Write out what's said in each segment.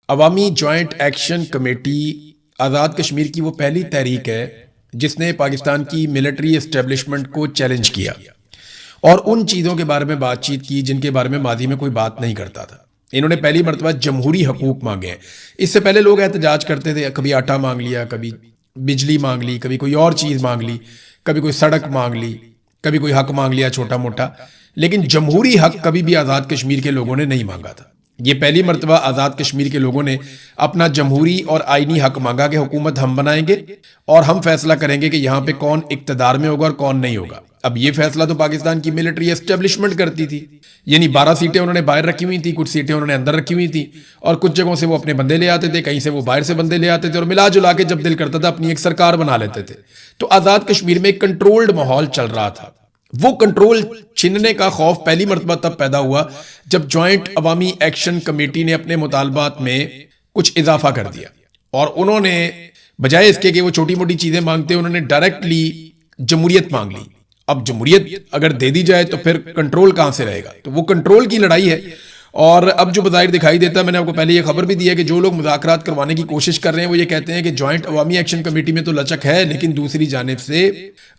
अवामी joint action committee Azad Kashmir की वो पहली तहरीक है जिसने पाकिस्तान की मिलिट्री एस्टेब्लिशमेंट को चैलेंज किया और उन चीज़ों के बारे में बातचीत की जिनके बारे में माजी में कोई बात नहीं करता था। इन्होंने पहली मरतबा जमहूरी हकूक मांगे हैं। इससे पहले लोग एहतजाज करते थे, कभी आटा मांग लिया, कभी बिजली मांग ली, कभी कोई और चीज़ मांग ली, कभी कोई सड़क मांग ली, कभी कोई हक मांग लिया छोटा मोटा, लेकिन जमहूरी हक कभी भी आज़ाद कश्मीर के लोगों ने नहीं मांगा था। ये पहली मरतबा आज़ाद कश्मीर के लोगों ने अपना जमहूरी और आइनी हक मांगा कि हुकूमत हम बनाएंगे और हम फैसला करेंगे कि यहाँ पे कौन इक्तदार में होगा और कौन नहीं होगा। अब ये फैसला तो पाकिस्तान की मिलिट्री एस्टेब्लिशमेंट करती थी, यानी 12 सीटें उन्होंने बाहर रखी हुई थी, कुछ सीटें उन्होंने अंदर रखी हुई थी और कुछ जगहों से वो अपने बंदे ले आते थे, कहीं से वो बाहर से बंदे ले आते थे और मिला जुला के जब दिल करता था अपनी एक सरकार बना लेते थे। तो आज़ाद कश्मीर में एक कंट्रोल्ड माहौल चल रहा था। वो कंट्रोल छीनने का खौफ पहली मरतबा तब पैदा हुआ जब जॉइंट अवामी एक्शन कमेटी ने अपने मुतालबात में कुछ इजाफा कर दिया और उन्होंने बजाय इसके कि वो छोटी मोटी चीजें मांगते, उन्होंने डायरेक्टली जमहूरियत मांग ली। अब जमहूरियत अगर दे दी जाए तो फिर कंट्रोल कहां से रहेगा? तो वो कंट्रोल की लड़ाई है। और अब जो बज़ाहिर दिखाई देता है, मैंने आपको पहले ये खबर भी दी है कि जो लोग मुज़ाकरात करवाने की कोशिश कर रहे हैं वो ये कहते हैं कि जॉइंट अवामी एक्शन कमेटी में तो लचक है, लेकिन दूसरी जानिब से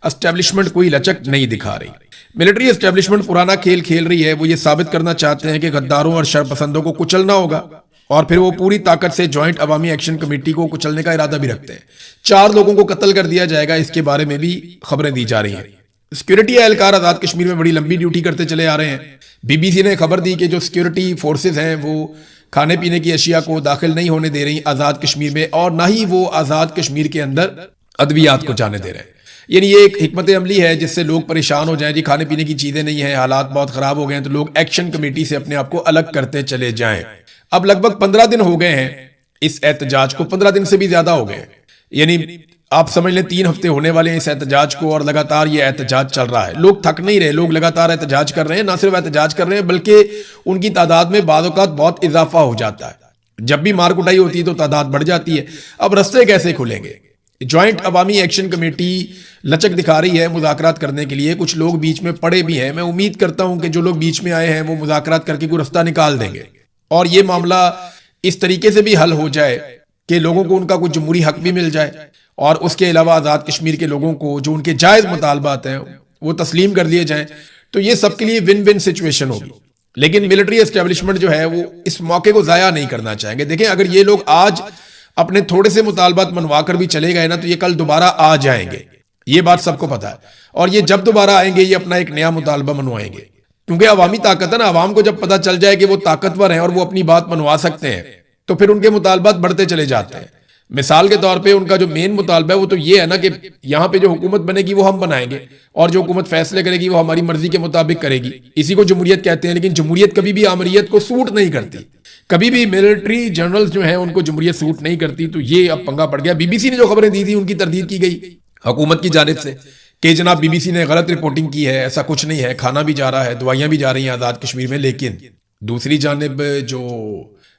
एस्टेब्लिशमेंट कोई लचक नहीं दिखा रही। मिलिट्री एस्टेब्लिशमेंट पुराना खेल खेल रही है। वो ये साबित करना चाहते हैं कि गद्दारों और शरपसंदों को कुचलना होगा और फिर वो पूरी ताकत से जॉइंट अवामी एक्शन कमेटी को कुचलने का इरादा भी रखते हैं। 4 लोगों को कत्ल कर दिया जाएगा, इसके बारे में भी खबरें दी जा रही हैं। सिक्योरिटी एहलकार आज़ाद कश्मीर में बड़ी लंबी ड्यूटी करते चले आ रहे हैं। बीबीसी ने खबर दी कि जो सिक्योरिटी फोर्सेस हैं वो खाने पीने की अशिया को दाखिल नहीं होने दे रही आज़ाद कश्मीर में और ना ही वो आज़ाद कश्मीर के अंदर अद्वियात को जाने दे रहे हैं। यानी ये एक हिकमत अमली है जिससे लोग परेशान हो जाएं, जी खाने पीने की चीज़ें नहीं हैं, हालात बहुत ख़राब हो गए हैं, तो लोग एक्शन कमेटी से अपने आप को अलग करते चले जाएं। अब लगभग 15 दिन हो गए हैं इस एहतजाज को, 15 दिन से भी ज़्यादा हो गए। यानी आप समझ लें 3 हफ्ते होने वाले हैं इस एहतजाज को और लगातार ये एहतजाज चल रहा है। लोग थक नहीं रहे, लोग लगातार एहतजाज कर रहे हैं। ना सिर्फ एहतजाज कर रहे हैं बल्कि उनकी तादाद में बाद औक़ात बहुत इजाफा हो जाता है। जब भी मार कुटाई होती है तो तादाद बढ़ जाती है। अब रास्ते कैसे खुलेंगे? जॉइंट अवामी एक्शन कमेटी लचक दिखा रही है मुज़ाकरात करने के लिए। कुछ लोग बीच में पड़े भी हैं। मैं उम्मीद करता हूं कि जो लोग बीच में आए हैं वो मुज़ाकरात करके कोई रास्ता निकाल देंगे और ये मामला इस तरीके से भी हल हो जाए कि लोगों को उनका कुछ जमहूरी हक भी मिल जाए और उसके अलावा आज़ाद कश्मीर के लोगों को जो उनके जायज़ मुतालबात हैं वो तस्लीम कर दिए जाएं। तो ये सबके लिए विन विन सिचुएशन होगी। लेकिन मिलिट्री एस्टेब्लिशमेंट जो है वो इस मौके को ज़ाया नहीं करना चाहेंगे। देखें, अगर ये लोग आज अपने थोड़े से मुतालबात मनवा कर भी चले गए ना तो ये कल दोबारा आ जाएंगे। ये बात सबको पता है और ये जब दोबारा आएंगे ये अपना एक नया मुतालबा मनवाएंगे, क्योंकि अवामी ताकत है ना। अवाम को जब पता चल जाए कि वो ताकतवर हैं और वो अपनी बात मनवा सकते हैं तो फिर उनके मुतालबात बढ़ते चले जाते हैं। मिसाल के तौर पे उनका जो मेन मुतालबा है वो तो ये है ना कि यहाँ पे जो हुकूमत बनेगी वो हम बनाएंगे और जो हुकूमत फैसले करेगी वो हमारी मर्जी के मुताबिक करेगी। इसी को जमहूरियत कहते हैं। लेकिन जमहूरियत कभी भी आमरीयत को सूट नहीं करती। कभी भी मिलिट्री जनरल्स जो हैं उनको जमहूरियत सूट नहीं करती। तो ये अब पंगा पड़ गया। बीबीसी ने जो खबरें दी थी उनकी तरदीद की गई हुकूमत की जानिब से कि जनाब बीबीसी ने गलत रिपोर्टिंग की है, ऐसा कुछ नहीं है, खाना भी जा रहा है, दवाइयां भी जा रही हैं आज़ाद कश्मीर में। लेकिन दूसरी जानिब जो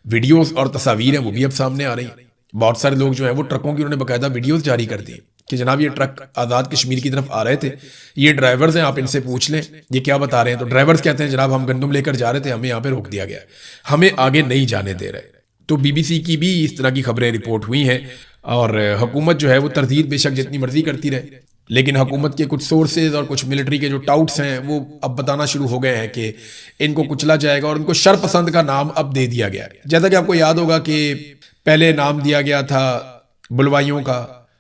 वीडियोस और तस्वीर हैं वो भी अब सामने आ रही हैं। बहुत सारे लोग जो है वो ट्रकों की उन्होंने बाकायदा वीडियोस जारी कर दी कि जनाब ये ट्रक आज़ाद कश्मीर की तरफ आ रहे थे, ये ड्राइवर्स हैं, आप इनसे पूछ लें ये क्या बता रहे हैं। तो ड्राइवर्स कहते हैं जनाब हम गंदम लेकर जा रहे थे, हमें यहाँ पे रोक दिया गया, हमें आगे नहीं जाने दे रहे। तो बीबीसी की भी इस तरह की खबरें रिपोर्ट हुई हैं और हुकूमत जो है वो तरदीद बेशक जितनी मर्जी करती रहे, लेकिन हुकूमत के कुछ सोर्सेज और कुछ मिलिट्री के जो टाउट्स हैं वो अब बताना शुरू हो गए हैं कि इनको कुचला जाएगा और उनको शरपसंद का नाम अब दे दिया गया है। जैसा कि आपको याद होगा कि पहले नाम दिया गया था बुलवाइयों का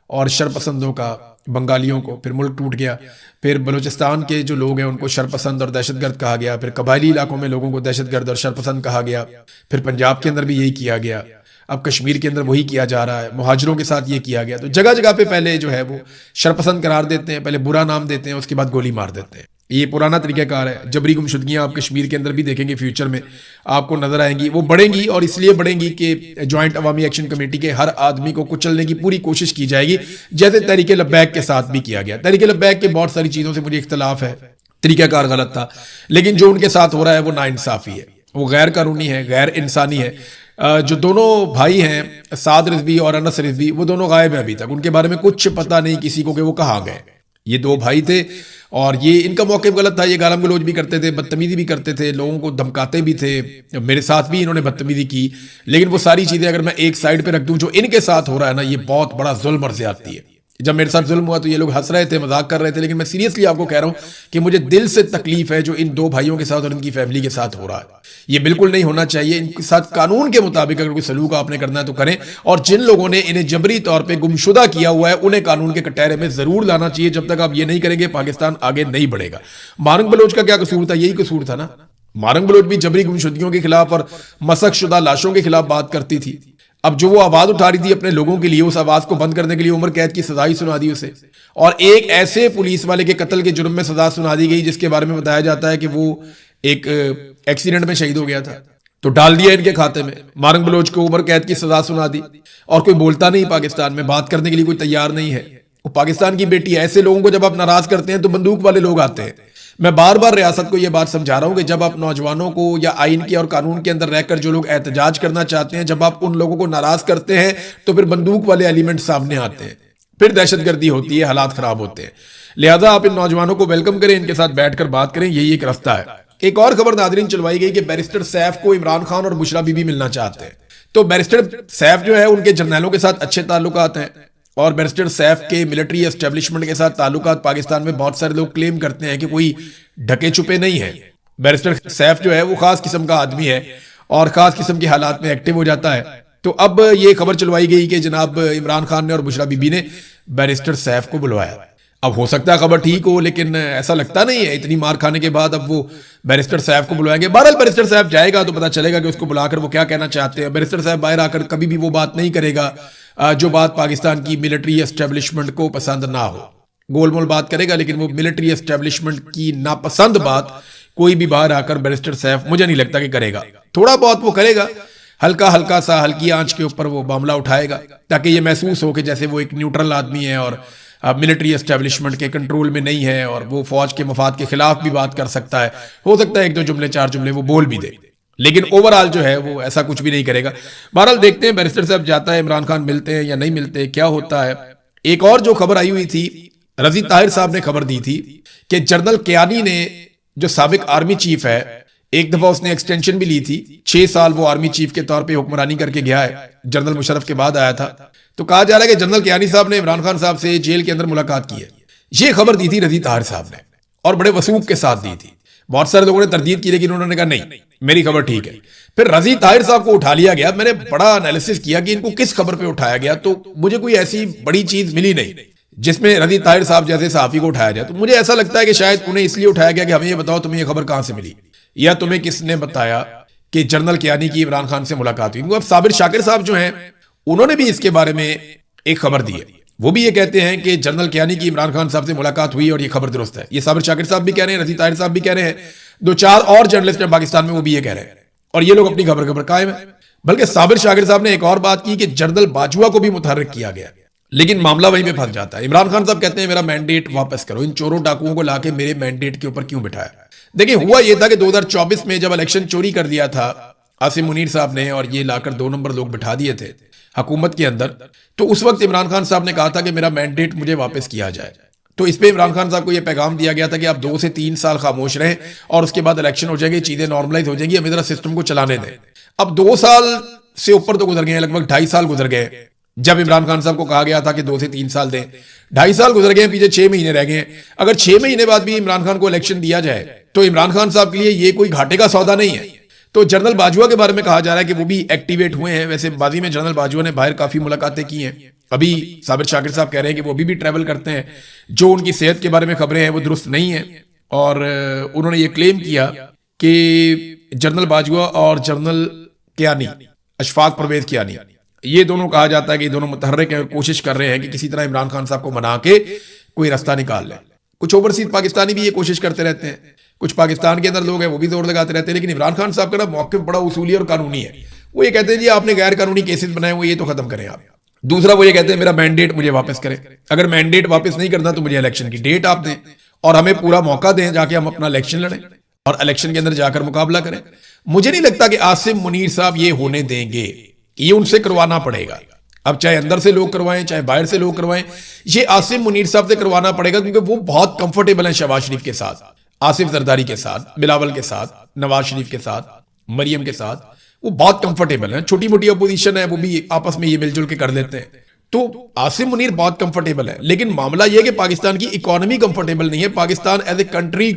और शरपसंदों का बंगालियों को, फिर मुल्क टूट गया, फिर बलूचिस्तान के जो लोग हैं उनको शरपसंद और दहशतगर्द कहा गया, फिर कबायली इलाकों में लोगों को दहशतगर्द और शरपसंद कहा गया, फिर पंजाब के अंदर भी यही किया गया, अब कश्मीर के अंदर वही किया जा रहा है, मुहाजिरों के साथ ये किया गया। तो जगह जगह पे पहले जो है वो शरपसंद करार देते हैं, पहले बुरा नाम देते हैं, उसके बाद गोली मार देते हैं। ये पुराना तरीक़ाकार है। जबरी गुमशुदगियाँ आप कश्मीर के अंदर भी देखेंगे, फ्यूचर में आपको नजर आएंगी। वो बढ़ेंगी और इसलिए बढ़ेंगी कि जॉइंट अवामी एक्शन कमेटी के हर आदमी को कुचलने की पूरी कोशिश की जाएगी, जैसे तहरीक लब्बैक के साथ भी किया गया। तहरीक लब्बैक के बहुत सारी चीज़ों से मुझे इख्तलाफ है, तरीक़ाकार गलत था, लेकिन जो उनके साथ हो रहा है वो नाइंसाफ़ी है, वो गैर कानूनी है, गैर इंसानी है। जो दोनों भाई हैं साद रिजवी और अनस रिजवी, वो दोनों गायब हैं अभी तक। उनके बारे में कुछ पता नहीं किसी को कि वो कहाँ गए। ये दो भाई थे और ये इनका मौक़िफ़ गलत था। ये गालम गलोच भी करते थे, बदतमीज़ी भी करते थे, लोगों को धमकाते भी थे। मेरे साथ भी इन्होंने बदतमीज़ी की। लेकिन वो सारी चीज़ें अगर मैं एक साइड पे रख दूं, जो इनके साथ हो रहा है ना, ये बहुत बड़ा जुल्म और ज़्यादती है। जब मेरे साथ जुल्म हुआ तो ये लोग हंस रहे थे, मजाक कर रहे थे, लेकिन मैं सीरियसली आपको कह रहा हूं कि मुझे दिल से तकलीफ है जो इन दो भाइयों के साथ और इनकी फैमिली के साथ हो रहा है। ये बिल्कुल नहीं होना चाहिए। इनके साथ कानून के मुताबिक अगर कोई सलूक आपने करना है तो करें, और जिन लोगों ने इन्हें जबरी तौर पे गुमशुदा किया हुआ है उन्हें कानून के कटहरे में जरूर लाना चाहिए। जब तक आप ये नहीं करेंगे पाकिस्तान आगे नहीं बढ़ेगा। मारंग बलोच का क्या कसूर था? यही कसूर था ना। मारंग बलोच भी जबरी गुमशुदगियों के खिलाफ और मसक शुदा लाशों के खिलाफ बात करती थी। अब जो वो आवाज उठा रही थी अपने लोगों के लिए, उस आवाज को बंद करने के लिए उम्र कैद की सजा ही सुना दी उसे, और एक ऐसे पुलिस वाले के कत्ल के जुर्म में सजा सुना दी गई जिसके बारे में बताया जाता है कि वो एक एक्सीडेंट में शहीद हो गया था। तो डाल दिया इनके खाते में। मारंग बलोच को उम्र कैद की सजा सुना दी और कोई बोलता नहीं, पाकिस्तान में बात करने के लिए कोई तैयार नहीं है। वो पाकिस्तान की बेटी है। ऐसे लोगों को जब आप नाराज करते हैं तो बंदूक वाले लोग आते हैं। मैं बार बार रियासत को यह बात समझा रहा हूं कि जब आप नौजवानों को या आइन के और कानून के अंदर रहकर जो लोग एहतजाज करना चाहते हैं, जब आप उन लोगों को नाराज करते हैं तो फिर बंदूक वाले एलिमेंट सामने आते हैं, फिर दहशतगर्दी होती है, हालात खराब होते हैं। लिहाजा आप इन नौजवानों को वेलकम करें, इनके साथ बैठकर बात करें, यही एक रास्ता है। एक और खबर नादरीन चलवाई गई कि बैरिस्टर सैफ को इमरान खान और बुशरा बीबी मिलना चाहते हैं। तो बैरिस्टर सैफ जो है उनके जर्नैलों के साथ अच्छे ताल्लुकात हैं और बैरिस्टर सैफ के मिलिट्री एस्टेब्लिशमेंट के साथ ताल्लुकात पाकिस्तान में बहुत सारे लोग क्लेम करते हैं कि कोई ढके छुपे नहीं है। बैरिस्टर सैफ जो है वो खास किस्म का आदमी है और खास किस्म के हालात में एक्टिव हो जाता है। तो अब ये खबर चलवाई गई कि जनाब इमरान खान ने और बुशरा बीबी ने बैरिस्टर सैफ को बुलवाया। अब हो सकता है खबर ठीक हो, लेकिन ऐसा लगता नहीं है। इतनी मार खाने के बाद अब वो बैरिस्टर सैफ को बुलवाएंगे। बहरहाल बैरिस्टर सैफ जाएगा तो पता चलेगा कि उसको बुलाकर वो क्या कहना चाहते हैं। बैरिस्टर सैफ बाहर आकर कभी भी वो बात नहीं करेगा जो बात पाकिस्तान की मिलिट्री एस्टेब्लिशमेंट को पसंद ना हो। गोलमोल बात करेगा, लेकिन वो मिलिट्री एस्टेब्लिशमेंट की नापसंद बात कोई भी बाहर आकर बैरिस्टर सैफ मुझे नहीं लगता कि करेगा। थोड़ा बहुत वो करेगा, हल्का हल्का सा, हल्की आंच के ऊपर वो मामला उठाएगा ताकि ये महसूस हो कि जैसे वो एक न्यूट्रल आदमी है और मिलिट्री एस्टेब्लिशमेंट के कंट्रोल में नहीं है और वो फौज के मफाद के खिलाफ भी बात कर सकता है। हो सकता है एक दो जुमले चार जुमले वो बोल भी दे, लेकिन ओवरऑल जो है वो ऐसा कुछ भी नहीं करेगा। बहरहाल देखते हैं बैरिस्टर साहब जाता है, इमरान खान मिलते हैं या नहीं मिलते, क्या होता है। एक और जो खबर आई हुई थी, रजी ताहिर साहब ने खबर दी थी कि जनरल कियानी ने, जो साबिक आर्मी चीफ है, एक दफा उसने एक्सटेंशन भी ली थी। 6 साल वो आर्मी चीफ के तौर पे हुक्मरानी करके गया है, जनरल मुशर्रफ के बाद आया था। तो कहा जा रहा है कि जनरल कियानी साहब ने इमरान खान साहब से जेल के अंदर मुलाकात की है। ये खबर दी थी रजी ताहिर साहब ने और बड़े वसूख के साथ दी थी। बहुत सारे लोगों ने तरदीद की, लेकिन उन्होंने कहा नहीं, मेरी खबर ठीक है। फिर रजी ताहिर साहब को उठा लिया गया। मैंने बड़ा एनालिसिस किया कि इनको किस खबर पे उठाया गया, तो मुझे कोई ऐसी बड़ी चीज मिली नहीं जिसमें रजी ताहिर साहब जैसे सहाफी को उठाया जाए। तो मुझे ऐसा लगता है कि शायद उन्हें इसलिए उठाया गया कि हमें ये बताओ तुम्हें ये खबर कहां से मिली, या तुम्हें किसने बताया कि जनरल कियानी की इमरान खान से मुलाकात हुई। अब साबिर शाकिर साहब जो हैं, उन्होंने भी इसके बारे में एक खबर दी है। वो भी ये कहते हैं कि जनरल कियानी की इमरान खान साहब से मुलाकात हुई और ये खबर दुरुस्त है। ये साबिर शाकिर साहब भी कह रहे हैं, रजी ताहिर साहब भी कह रहे हैं, 2-4 और जर्नलिस्ट हैं पाकिस्तान में, वो भी ये कह रहे हैं, और ये लोग अपनी खबर पर कायम है। बल्कि साबिर शाकिर साहब ने एक और बात की कि जनरल बाजवा को भी मुतहर्रिक किया गया, लेकिन मामला वहीं पे फंस जाता है। इमरान खान साहब कहते हैं मेरा मैंडेट वापस करो, इन चोरों डाकुओं को लाके मेरे मैंडेट के ऊपर क्यों बिठाया। देखिए, हुआ यह था कि 2024 में जब इलेक्शन चोरी कर दिया था आसिम मुनीर साहब ने और ये लाकर 2 नंबर लोग बिठा दिए थे हुकूमत के अंदर, तो उस वक्त इमरान खान साहब ने कहा था कि मेरा मैंडेट मुझे वापस किया जाए। तो इस पे इमरान खान साहब को यह पैगाम दिया गया था कि आप 2 से 3 साल खामोश रहें और उसके बाद इलेक्शन हो जाएंगे, चीजें नॉर्मलाइज हो जाएंगी, हमें जरा सिस्टम को चलाने दें। अब 2 साल से ऊपर तो गुजर गए, लगभग 2.5 साल गुजर गए जब इमरान खान साहब को कहा गया था कि 2 से 3 साल दें। 2.5 साल गुजर गए, पीछे 6 महीने रह गए। अगर 6 महीने बाद भी इमरान खान को इलेक्शन दिया जाए तो इमरान खान साहब के लिए ये कोई घाटे का सौदा नहीं है। तो जनरल बाजवा के बारे में कहा जा रहा है कि वो भी एक्टिवेट हुए हैं। वैसे बाजी में जनरल बाजवा ने बाहर काफी मुलाकातें की हैं। अभी साबिर शाकिर साहब कह रहे हैं कि वो अभी भी ट्रैवल करते हैं। जो उनकी सेहत के बारे में खबरें हैं वो दुरुस्त नहीं है, और उन्होंने ये क्लेम किया कि जनरल बाजवा और जनरल कियानी, अशफाक परवेज कियानी, ये दोनों कहा जाता है कि ये दोनों मुतहर्रिक हैं और कोशिश कर रहे हैं कि किसी तरह इमरान खान साहब को मना के कोई रास्ता निकाल लें। कुछ ओवरसीज पाकिस्तानी भी ये कोशिश करते रहते हैं, कुछ पाकिस्तान के अंदर लोग हैं वो भी जोर लगाते रहते हैं, लेकिन इमरान खान साहब का ना मौक़िफ़ बड़ा उसूली और कानूनी है। वो ये कहते हैं जी आपने गैर कानूनी केसेस बनाए हुए, ये तो खत्म करें आप। दूसरा, वो ये कहते हैं मेरा मैंडेट मुझे वापस करें। अगर मैंडेट वापस नहीं करना तो मुझे इलेक्शन की डेट आप दें और हमें पूरा मौका दें जाके हम अपना इलेक्शन लड़ें और इलेक्शन के अंदर जाकर मुकाबला करें। मुझे नहीं लगता कि आसिम मुनीर साहब ये होने देंगे, ये उनसे करवाना पड़ेगा। अब चाहे अंदर से लोग करवाएं चाहे बाहर से लोग करवाएं, ये आसिम मुनीर साहब से करवाना पड़ेगा, क्योंकि वो बहुत कंफर्टेबल हैं शहबाज शरीफ के साथ, आसिफ जरदारी के साथ, बिलावल के साथ, नवाज शरीफ के साथ, मरियम के साथ, वो बहुत कंफर्टेबल हैं। छोटी मोटी अपोजिशन है वो भी आपस में ये मिलजुल के कर लेते हैं, तो आसिम मुनीर बहुत कंफर्टेबल है। लेकिन मामला यह कि पाकिस्तान की इकोनॉमी कंफर्टेबल नहीं है, Pakistan as a country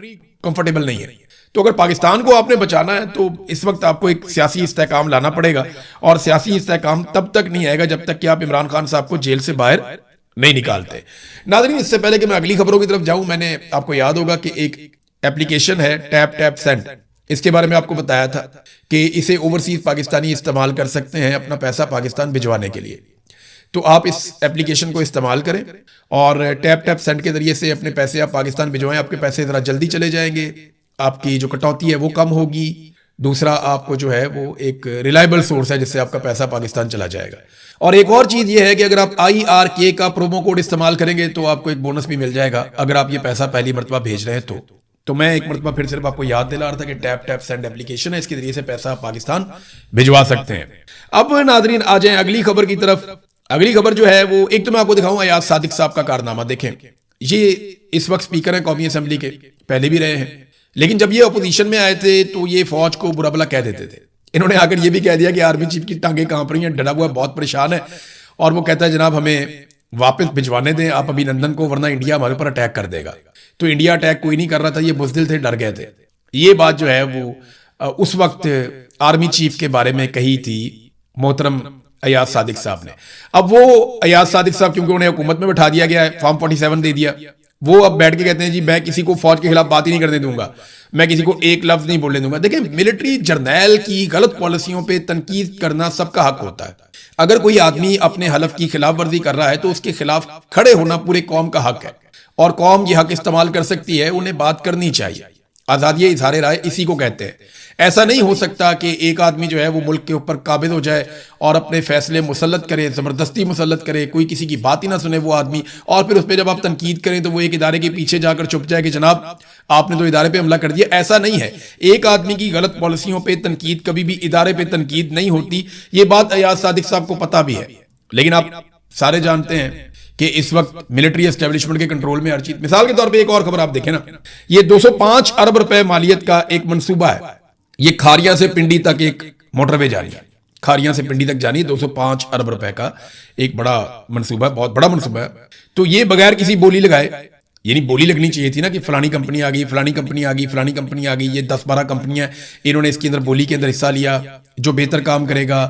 comfortable नहीं है। तो अगर पाकिस्तान को आपने बचाना है तो इस वक्त आपको एक सियासी इस्तेहकाम लाना पड़ेगा, और सियासी इस्तेहकाम तब तक नहीं आएगा जब तक कि आप इमरान खान साहब को जेल से बाहर नहीं निकालते। नाज़रीन, इससे पहले कि मैं अगली खबरों की तरफ जाऊं, मैंने आपको याद होगा कि एक एप्लीकेशन है टैप टैप सेंड, इसके बारे में आपको बताया था कि इसे ओवरसीज पाकिस्तानी इस्तेमाल कर सकते हैं अपना पैसा पाकिस्तान भिजवाने के लिए। तो आप इस एप्लीकेशन को इस्तेमाल करें और टैप टैप सेंड के जरिए से अपने पैसे आप पाकिस्तान भिजवाएं। आपके पैसे ज़रा जल्दी चले जाएंगे, आपकी जो कटौती है वो कम होगी। दूसरा, आपको जो है वो एक रिलायबल सोर्स है जिससे आपका पैसा पाकिस्तान चला जाएगा। और एक और चीज़ ये है कि अगर आप IRK का प्रोमो कोड इस्तेमाल करेंगे तो आपको एक बोनस भी मिल जाएगा अगर आप ये पैसा पहली मरतबा भेज रहे हैं तो मैं एक मरतबा फिर सिर्फ आपको याद दिला रहा था कि टैप टैप सेंड एप्लीकेशन है, इसके जरिए से पैसा पाकिस्तान भिजवा सकते हैं। अब नाजरीन आ जाएं अगली खबर की तरफ। अगली खबर जो है वो एक तो मैं आपको दिखाऊं अयाज सादिक साहब का कारनामा। देखें, ये इस वक्त स्पीकर हैं कौमी असम्बली के, पहले भी रहे हैं, लेकिन जब ये अपोजिशन में आए थे तो ये फौज को बुरा भला कह देते थे। इन्होंने आकर ये भी कह दिया कि आर्मी चीफ की टांगे कांप रही हैं, डरा हुआ बहुत परेशान है, और वो कहता है जनाब हमें वापस भिजवाने दें आप अभिनंदन को, वरना इंडिया हमारे ऊपर अटैक कर देगा। तो इंडिया अटैक कोई नहीं कर रहा था, ये बुज़दिल थे, डर गए थे। ये बात जो है वो उस वक्त आर्मी चीफ के बारे में कही थी मोहतरम अयाज सादिक साहब ने। अब वो अयाज सादिक साहब क्योंकि उन्हें हुकूमत में बैठा दिया गया है, फॉर्म 47 दे दिया, वो अब बैठ के कहते हैं जी मैं किसी को फौज के खिलाफ बात ही नहीं करने दूंगा, मैं किसी को एक लफ्ज नहीं बोलने दूंगा। देखिए, मिलिट्री जर्नैल की गलत पॉलिसियों पे तनकीद करना सबका हक होता है। अगर कोई आदमी अपने हलफ की खिलाफ वर्जी कर रहा है तो उसके खिलाफ खड़े होना पूरे कौम का हक है, और कौम ये हक इस्तेमाल कर सकती है, उन्हें बात करनी चाहिए। आज़ादी इज़हार राय इसी को कहते हैं। ऐसा नहीं हो सकता कि एक आदमी जो है वो मुल्क के ऊपर काबिज हो जाए और अपने फैसले मुसल्लत करे, ज़बरदस्ती मुसल्लत करे, कोई किसी की बात ही ना सुने वो आदमी, और फिर उस पर जब आप तनकीद करें तो वो एक इदारे के पीछे जाकर छुप जाए कि जनाब आपने तो इदारे पे हमला कर दिया। ऐसा नहीं है। एक आदमी की गलत पॉलिसियों पर तनकीद कभी भी इदारे पर तनकीद नहीं होती। ये बात अयाज सादिक साहब को पता भी है, लेकिन आप सारे जानते हैं कि इस वक्त मिलिट्री एस्टेब्लिशमेंट के कंट्रोल में हर चीज। मिसाल के तौर पे एक और खबर आप देखें ना, ये 205 अरब रुपए मालियत का एक मंसूबा है। ये खारिया से पिंडी तक एक मोटरवे जानी है, खारिया से पिंडी तक जानी है, 205 अरब रुपए का एक बड़ा मंसूबा है, बहुत बड़ा मंसूबा है। तो ये बगैर किसी बोली लगाए, यानी बोली लगनी चाहिए थी ना कि फलानी कंपनी आ गई, फलानी कंपनी आ गई, फलानी कंपनी आ गई, ये 10-12 कंपनियां इन्होंने इसके अंदर बोली के अंदर हिस्सा लिया। जो बेहतर काम करेगा,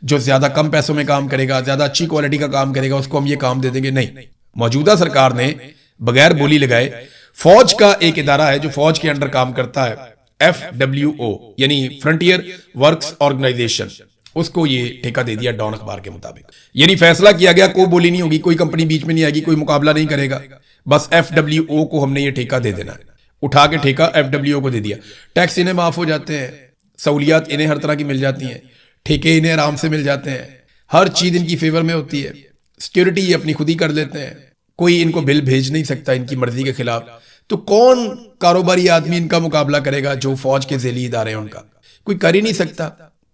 जो ज्यादा कम पैसों में काम करेगा, ज्यादा अच्छी क्वालिटी का काम करेगा, उसको हम ये काम दे देंगे। नहीं, मौजूदा सरकार ने बगैर बोली लगाए फौज का एक इदारा है जो फौज के अंडर काम करता है, FWO यानी फ्रंटियर वर्क्स ऑर्गेनाइजेशन, उसको ये ठेका दे दिया डॉन अखबार के मुताबिक। यानी फैसला किया गया कोई बोली नहीं होगी, कोई कंपनी बीच में नहीं आएगी, कोई मुकाबला नहीं करेगा, बस FWO को हमने ये ठेका दे देना है। उठा के ठेका FWO को दे दिया। टैक्स इन्हें माफ हो जाते हैं, सहूलियात इन्हें हर तरह की मिल जाती हैं, ठेके इन्हें आराम से मिल जाते हैं, हर चीज इनकी फेवर में होती है, सिक्योरिटी ये अपनी खुद ही कर लेते हैं, कोई इनको बिल भेज नहीं सकता इनकी मर्जी के खिलाफ। तो कौन कारोबारी आदमी इनका मुकाबला करेगा? जो फौज के ज़ेली इदारे हैं उनका कोई कर ही नहीं सकता,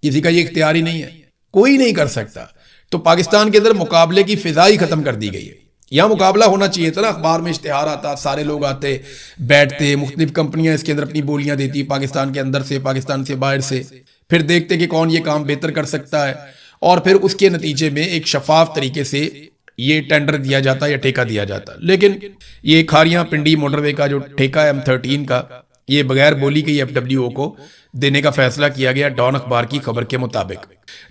किसी का ये इख्तियार ही नहीं है, कोई नहीं कर सकता। तो पाकिस्तान के अंदर मुकाबले की फिजा ही खत्म कर दी गई है। यहाँ मुकाबला होना चाहिए था ना, अखबार में इश्तिहार आता, सारे लोग आते बैठते, मुख्तलिफ कंपनियां इसके अंदर अपनी बोलियां देती, पाकिस्तान के अंदर से, पाकिस्तान से बाहर से, फिर देखते कि कौन ये काम बेहतर कर सकता है, और फिर उसके नतीजे में एक शफाफ तरीके से ये टेंडर दिया जाता या ठेका दिया जाता। लेकिन ये खारियां पिंडी मोटरवे का जो ठेका है M13 का, ये बगैर बोली के FWO को देने का फैसला किया गया डॉन अखबार की खबर के मुताबिक।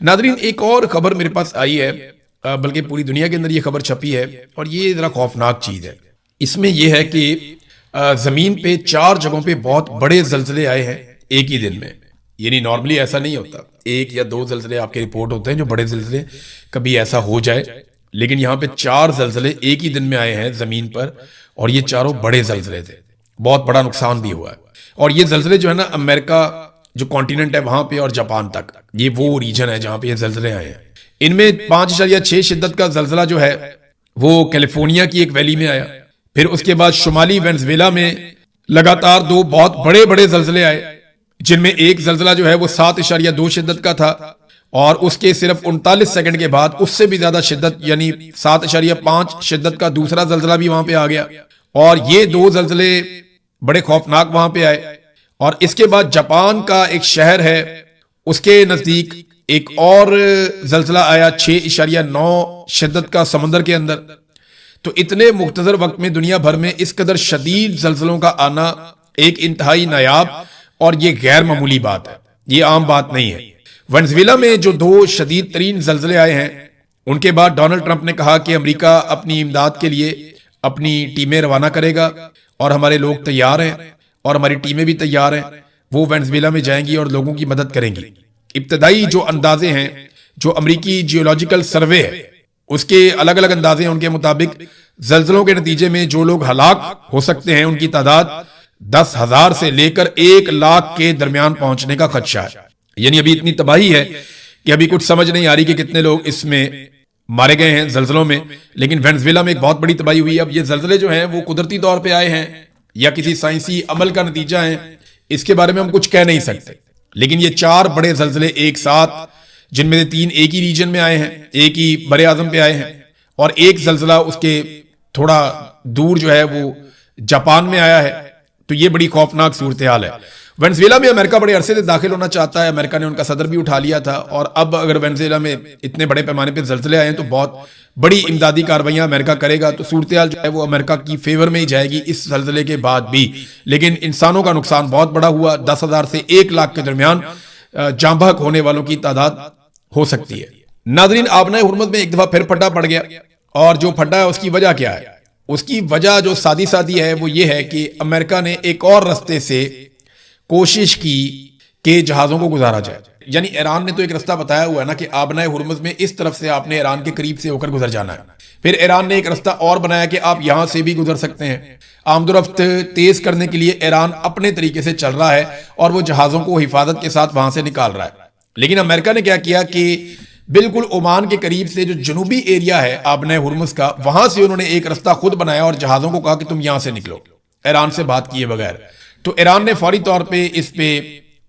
नादरीन, एक और खबर मेरे पास आई है, बल्कि पूरी दुनिया के अंदर ये खबर छपी है, और ये जरा खौफनाक चीज है। इसमें यह है कि जमीन पे 4 जगहों पे बहुत बड़े जल्जले आए हैं एक ही दिन में। यानी नॉर्मली ऐसा नहीं होता, 1 या 2 जल्जले आपके रिपोर्ट होते हैं जो बड़े जल्जले, कभी ऐसा हो जाए, लेकिन यहाँ पे 4 जल्जले एक ही दिन में आए हैं जमीन पर, और ये चारों बड़े जल्जले थे, बहुत बड़ा नुकसान भी हुआ है। और ये जल्जले जो है ना, अमेरिका जो कॉन्टिनेंट है वहां पे और जापान तक, ये वो रीजन है जहां पे ये जल्जले आए हैं। इनमें 5.6 शिद्दत का जल्जला जो है वो कैलिफोर्निया की एक वैली में आया, फिर उसके बाद शुमाली वेनेजुएला में लगातार 2 बहुत बड़े बड़े जल्जले आए, जिनमें एक जल्जला जो है वो 7.2 शिद्दत का था, और उसके सिर्फ 39 सेकंड के बाद उससे भी ज्यादा शिद्दत यानी 7.5 शिद्दत का दूसरा जल्जला भी वहां पे आ गया। और ये दो जल्जले बड़े खौफनाक वहां पे आए। और इसके बाद जापान का एक शहर है, उसके नजदीक एक और जल्जला आया 6.9 शिद्दत का समंदर के अंदर। तो इतने मुख्तसर वक्त में दुनिया भर में इस कदर शदीद जल्जलों का आना एक इंतहाई नायाब और ये गैर मामूली बात है, ये आम बात नहीं है। वेनेजुएला में जो दो शदीद तरीन जल्जले आए हैं, उनके बाद डोनाल्ड ट्रंप ने कहा कि अमेरिका अपनी इमदाद के लिए अपनी टीमें रवाना करेगा और हमारे लोग तैयार हैं और हमारी टीमें भी तैयार हैं। वो वेनेजुएला में जाएंगी और लोगों की मदद करेंगी। इब्तदाई जो अंदाजे हैं, जो अमेरिकी जियोलॉजिकल सर्वे है, उसके अलग अलग अंदाजे हैं। उनके मुताबिक जल्जलों के नतीजे में जो लोग हलाक हो सकते हैं उनकी तादाद 10,000 से लेकर 1 लाख के दरमियान पहुंचने का खदशा है। यानी अभी इतनी तबाही है कि अभी कुछ समझ नहीं आ रही कि कितने लोग इसमें मारे गए हैं जल्जलों में। लेकिन वेनेजुएला में एक बहुत बड़ी तबाही हुई है। अब ये जल्जले जो हैं वो कुदरती तौर पे आए हैं या किसी साइंसी अमल का नतीजा है, इसके बारे में हम कुछ कह नहीं सकते। लेकिन ये 4 बड़े जल्जले एक साथ, जिनमें से 3 एक ही रीजन में आए हैं, एक ही बड़े आजम पे आए हैं, और एक जल्जला उसके थोड़ा दूर जो है वो जापान में आया है। तो ये बड़ी खौफनाक सूरत हाल है। वेनेजुएला में अमेरिका बड़े अरसे से दाखिल होना चाहता है। अमेरिका ने उनका सदर भी उठा लिया था। और अब अगर वेनेजुएला में इतने बड़े पैमाने पर जल्जले आए हैं तो बहुत बड़ी इमदादी कार्रवाइयां अमेरिका करेगा। तो सूरत हाल जो है वो अमेरिका की फेवर में ही जाएगी इस जल्जले के बाद भी। लेकिन इंसानों का नुकसान बहुत बड़ा हुआ। 10,000 से 1 लाख के दरमियान जाँ बहक होने वालों की तादाद हो सकती है। नादरीन, आबनाए हुर्मुज़ में एक दफा फिर फटा पड़ गया। और जो फटा है उसकी वजह क्या है? उसकी वजह जो सादी सादी है वो ये है कि अमेरिका ने एक और रास्ते से कोशिश की कि जहाजों को गुजारा जाए। यानी ईरान ने तो एक रास्ता बताया हुआ है ना कि आबनाए हुर्मुज़ में इस तरफ से आपने ईरान के करीब से होकर गुजर जाना है। फिर ईरान ने एक रास्ता और बनाया कि आप यहां से भी गुजर सकते हैं। आमदोरफ्त तेज करने के लिए ईरान अपने तरीके से चल रहा है और वो जहाजों को हिफाजत के साथ वहां से निकाल रहा है। लेकिन अमेरिका ने क्या किया कि बिल्कुल ओमान के करीब से जो जनूबी एरिया है आबनाए हुर्मुज़ का, वहां से उन्होंने एक रास्ता खुद बनाया और जहाजों को कहा कि तुम यहां से निकलो, ईरान से बात किए बगैर। तो ईरान ने फौरी तौर पे इस पे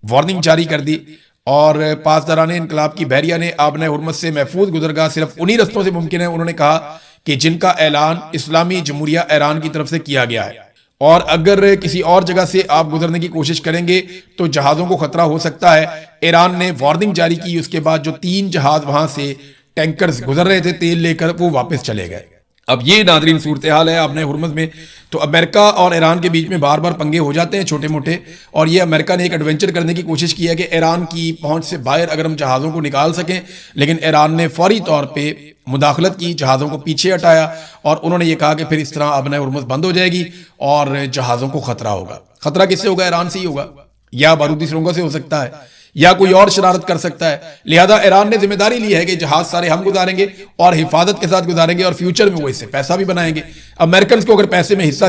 वार्निंग जारी कर दी और पासदारान इनकलाब की बहरिया ने आबनाए हुर्मुज़ से महफूज गुजरगाह सिर्फ उन्हीं रस्तों से मुमकिन है, उन्होंने कहा कि जिनका ऐलान इस्लामी जमहूरिया ईरान की तरफ से किया गया है। और अगर किसी और जगह से आप गुजरने की कोशिश करेंगे तो जहाजों को खतरा हो सकता है। ईरान ने वार्निंग जारी की। उसके बाद जो 3 जहाज वहां से टैंकर्स गुजर रहे थे तेल लेकर, वो वापस चले गए। अब ये नादरीन सूरत हाल है आबनाए हुर्मुज़ में। तो अमेरिका और ईरान के बीच में बार बार पंगे हो जाते हैं छोटे मोटे। और ये अमेरिका ने एक एडवेंचर करने की कोशिश की है कि ईरान की पहुंच से बाहर अगर हम जहाज़ों को निकाल सकें। लेकिन ईरान ने फौरी तौर पर मुदाखलत की, जहाज़ों को पीछे हटाया और उन्होंने ये कहा कि फिर इस तरह आबनाए हुर्मुज़ बंद हो जाएगी और जहाज़ों को खतरा होगा। खतरा किससे होगा? ईरान से ही होगा, या बारूदी सुरंगों से हो सकता है, या कोई और शरारत कर सकता है। लिहाजा ईरान ने जिम्मेदारी ली है कि जहाज सारे हम गुजारेंगे और हिफाजत के साथ गुजारेंगे और फ्यूचर में वो इससे पैसा भी बनाएंगे। अमेरिकन को अगर पैसे में हिस्सा